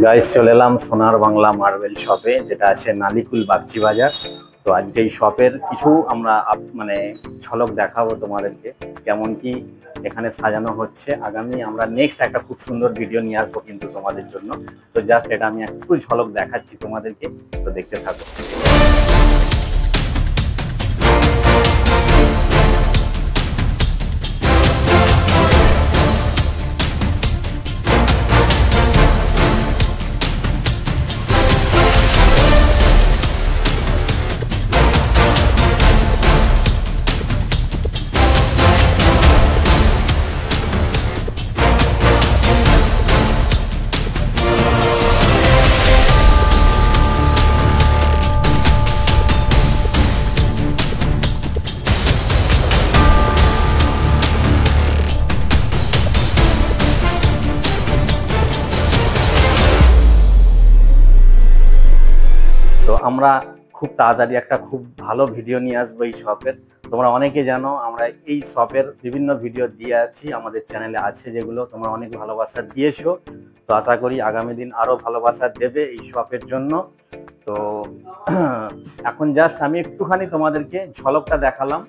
Guys চলে এলাম সোনার বাংলা মার্বেল শপে, যেটা আছে নালিকুল বাগচি বাজার। তো আজকে এই শপের কিছু আমরা মানে ঝলক দেখাবো তোমাদেরকে, কেমন কি এখানে সাজানো হচ্ছে। আগামী আমরা নেক্সট একটা খুব সুন্দর ভিডিও নিয়ে আসবো কিন্তু তোমাদের জন্য। তো জাস্ট এটা আমি একটু ঝলক দেখাচ্ছি তোমাদেরকে, তো দেখতে থাকো। তো আমরা খুব তাড়াতাড়ি একটা খুব ভালো ভিডিও নিয়ে আসবো এই শপের। তোমরা অনেকে জানো আমরা এই শপের বিভিন্ন ভিডিও দিয়ে আছি, আমাদের চ্যানেলে আছে, যেগুলো তোমরা অনেক ভালোবাসা দিয়েছো। তো আশা করি আগামী দিন আরো ভালোবাসা দেবে এই শপের জন্য। তো এখন জাস্ট আমি একটুখানি তোমাদেরকে ঝলকটা দেখালাম,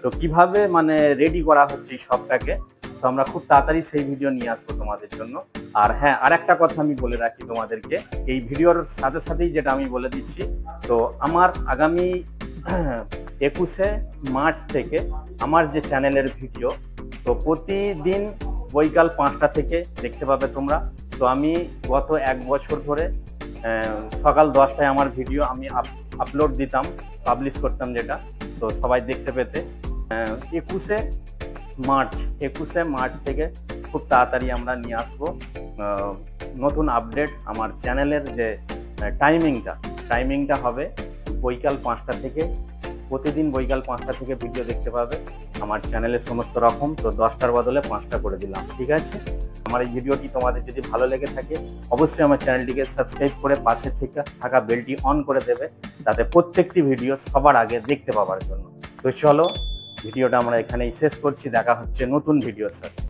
তো কিভাবে মানে রেডি করা হচ্ছে এই শপটাকে। তো আমরা খুব তাড়াতাড়ি সেই ভিডিও নিয়ে আসবো তোমাদের জন্য। আর হ্যাঁ, আর একটা কথা আমি বলে রাখি তোমাদেরকে, এই ভিডিওর সাথে সাথেই যেটা আমি বলে দিচ্ছি, তো আমার আগামী 21শে মার্চ থেকে আমার যে চ্যানেলের ভিডিও, তো প্রতিদিন বৈকাল 5টা থেকে দেখতে পাবে তোমরা। তো আমি গত 1 বছর ধরে সকাল 10টায় আমার ভিডিও আমি আপলোড দিতাম, পাবলিশ করতাম, যেটা তো সবাই দেখতে পেতে। 21শে মার্চ থেকে খুব তাড়াতাড়ি আমরা নিয়ে আসবো নতুন আপডেট। আমার চ্যানেলের যে টাইমিংটা হবে বৈকাল 5টা থেকে, প্রতিদিন বৈকাল 5টা থেকে ভিডিও দেখতে পাবে আমার চ্যানেলে সমস্ত রকম। তো 10টার বদলে 5টা করে দিলাম, ঠিক আছে? আমার এই ভিডিওটি তোমাদের যদি ভালো লেগে থাকে, অবশ্যই আমার চ্যানেলটিকে সাবস্ক্রাইব করে পাশে থাকা বেলটি অন করে দেবে, যাতে প্রত্যেকটি ভিডিও সবার আগে দেখতে পাওয়ার জন্য। তো চলো, ভিডিওটা আমরা এখানেই শেষ করছি, দেখা হচ্ছে নতুন ভিডিওর সাথে।